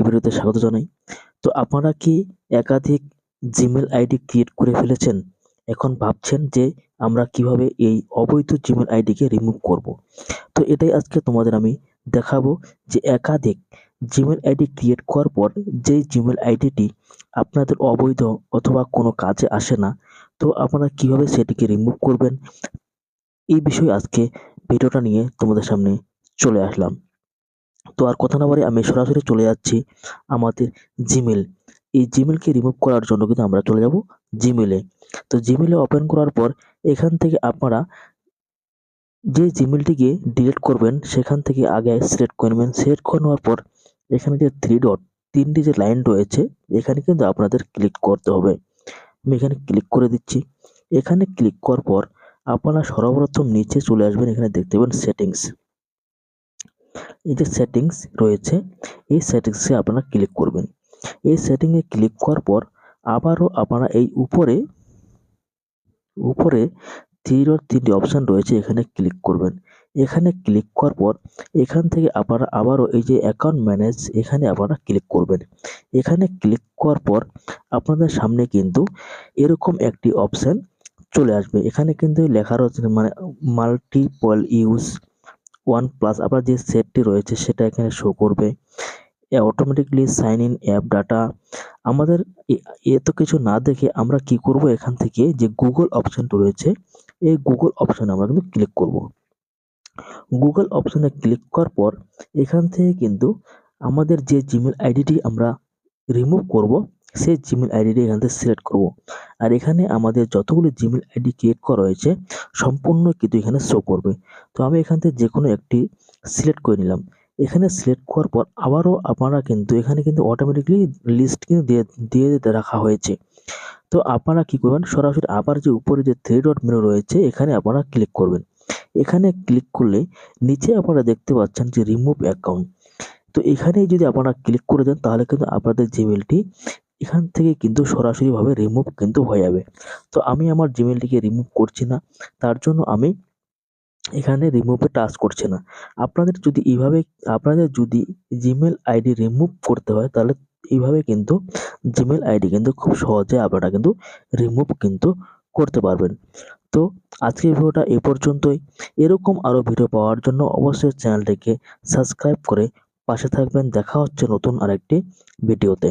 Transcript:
ভিডিওতে স্বাগত জানাই। তো আপনারা কি একাধিক জিমেল আইডি ক্রিয়েট করে ফেলেছেন? এখন ভাবছেন যে আমরা কিভাবে এই অবৈধ জিমেল আইডিকে রিমুভ করব। তো এটাই আজকে তোমাদের আমি দেখাবো যে একাধিক জিমেল আইডি ক্রিয়েট করার পর যেই জিমেল আইডিটি আপনাদের অবৈধ অথবা কোনো কাজে আসে না, তো আপনারা কিভাবে সেটিকে রিমুভ করবেন, এই বিষয়ে আজকে ভিডিওটা নিয়ে তোমাদের সামনে চলে আসলাম। তো আর কথা না বাড়িয়ে আমি সরাসরি চলে যাচ্ছি আমাদের জিমেল। এই জিমেলকে রিমুভ করার জন্য কিন্তু আমরা চলে যাব জিমেলে। তো জিমেলে ওপেন করার পর এখান থেকে আপনারা যে জিমেলটিকে ডিলিট করবেন সেখান থেকে আগে সিলেক্ট করে নেবেন। সিলেক্ট করে নেওয়ার পর এখানে যে থ্রি ডট, তিনটি যে লাইন রয়েছে, এখানে কিন্তু আপনাদের ক্লিক করতে হবে। আমি এখানে ক্লিক করে দিচ্ছি। এখানে ক্লিক করার পর আপনারা সর্বপ্রথম নিচে চলে আসবেন, এখানে দেখতে পাবেন সেটিংস। এই যে সেটিংস রয়েছে, এই সেটিংসে আপনারা ক্লিক করবেন। এই সেটিংয়ে ক্লিক করার পর আবারও আপনারা এই উপরে উপরে তিনটি অপশন রয়েছে, এখানে ক্লিক করবেন। এখানে ক্লিক করার পর এখান থেকে আপনারা আবারও এই যে অ্যাকাউন্ট ম্যানেজ, এখানে আপনারা ক্লিক করবেন। এখানে ক্লিক করার পর আপনাদের সামনে কিন্তু এরকম একটি অপশন চলে আসবে। এখানে কিন্তু লেখা রয়েছে মানে মাল্টিপল ইউজ OnePlus আপনার যে সেটটি রয়েছে সেটা এখানে শো করবে। Automatically sign in app data. আমাদের এত কিছু না দেখে আমরা কি করব, এখান থেকে যে গুগল অপশনটা রয়েছে, এই গুগল অপশনে আমরা কিন্তু ক্লিক করব। গুগল অপশনে ক্লিক করার পর এখান থেকে কিন্তু আমাদের যে জিমেল আইডিটি আমরা রিমুভ করব, সেই জিমেল আইডিটি এখান থেকে সিলেক্ট করব। আর এখানে আমাদের যতগুলো জিমেল আইডি ক্রিয়েট করা হয়েছে সম্পূর্ণ কিন্তু এখানে শো করবে। তো আমি এখান থেকে যে কোনো একটি সিলেক্ট করে নিলাম। এখানে সিলেক্ট করার পর আবারও আপনারা কিন্তু এখানে কিন্তু অটোমেটিকলি লিস্ট কিন্তু দিয়ে দিতে রাখা হয়েছে। তো আপনারা কি করবেন, সরাসরি আবার যে উপরে যে থ্রি ডট মেনু রয়েছে এখানে আপনারা ক্লিক করবেন। এখানে ক্লিক করলে নিচে আপনারা দেখতে পাচ্ছেন যে রিমুভ অ্যাকাউন্ট। তো এখানেই যদি আপনারা ক্লিক করে দেন তাহলে কিন্তু আপনাদের জিমেলটি এখান থেকে কিন্তু সরাসরিভাবে রিমুভ কিন্তু হয়ে যাবে। তো আমি আমার জিমেলটিকে রিমুভ করছি না, তার জন্য আমি এখানে রিমুভে টাচ করছি না। আপনাদের যদি জিমেল আইডি রিমুভ করতে হয় তাহলে এইভাবে কিন্তু জিমেল আইডি কিন্তু খুব সহজে আপনারা কিন্তু রিমুভ কিন্তু করতে পারবেন। তো আজকের ভিডিওটা এ পর্যন্তই। এরকম আরও ভিডিও পাওয়ার জন্য অবশ্যই চ্যানেলটিকে সাবস্ক্রাইব করে পাশে থাকবেন। দেখা হচ্ছে নতুন আরেকটি ভিডিওতে।